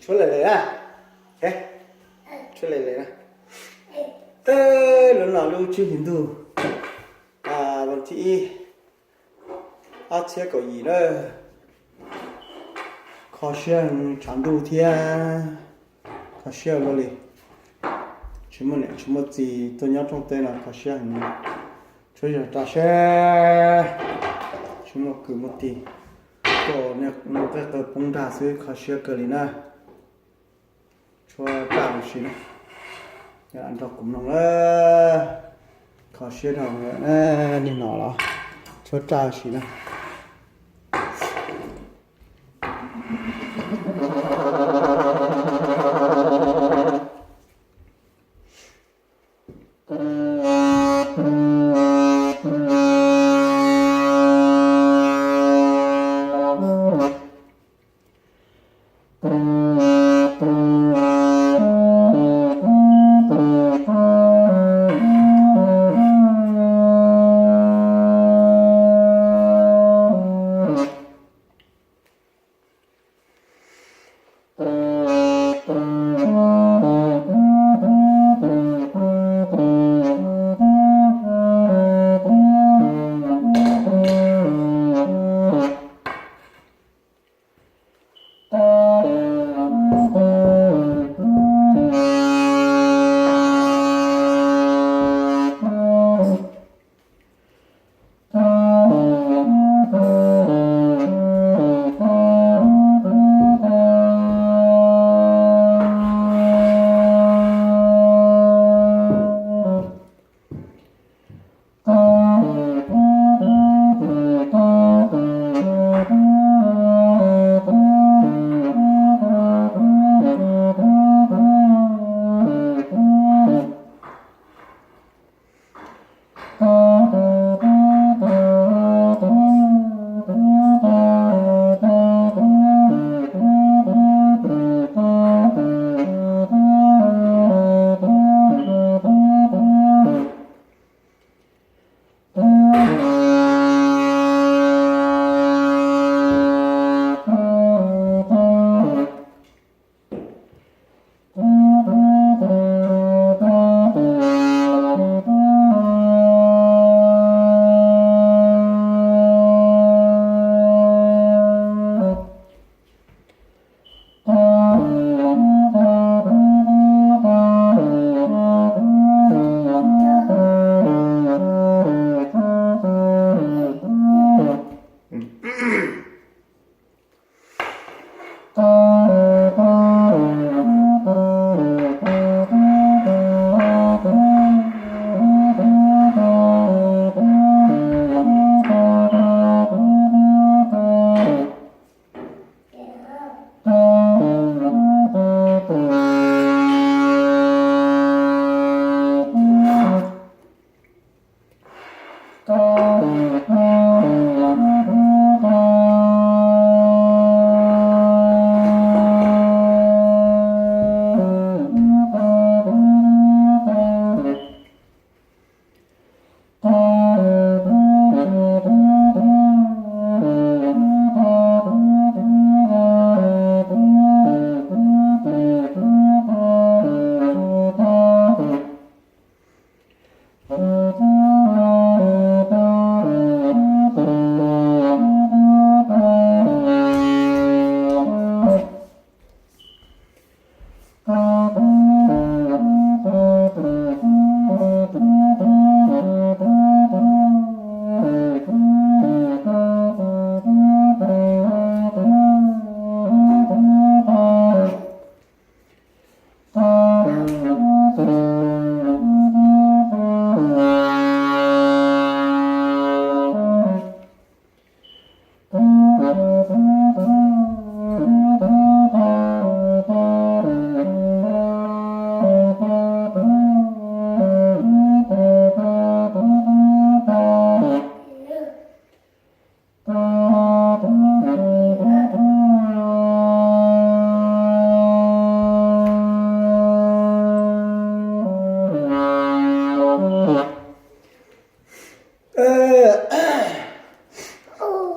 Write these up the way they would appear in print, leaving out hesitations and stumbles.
出来了啊！哎，出来了。轮老六去印度啊，วันที่อาเซียก็อีแล้วขอเชื่อ长度天ขอเชื่อเลยชิมเนี่ยชิมจีตัวนี้ตรงเต้นขอเชื่อช่วยจะตัดเชื่อชิมคือมุตีก็เนี่ยมันก็ตัวปุ่งตาซื้อขอเชื่อกันเลยนะช่วยตามสินะอย่าอันตรกลุ่มน้องขอเชื่อทางนี่หนอแล้วช่วยตามสินะ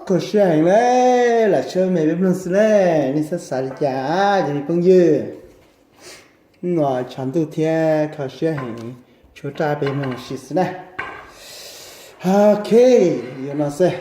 ก็เสียงเลย là chơi mày biết luôn xí nên sẽ xài giá thì cũng như ngồi chọn tu thiên khó xia hình chỗ ta bên mình xí xí này ok you know say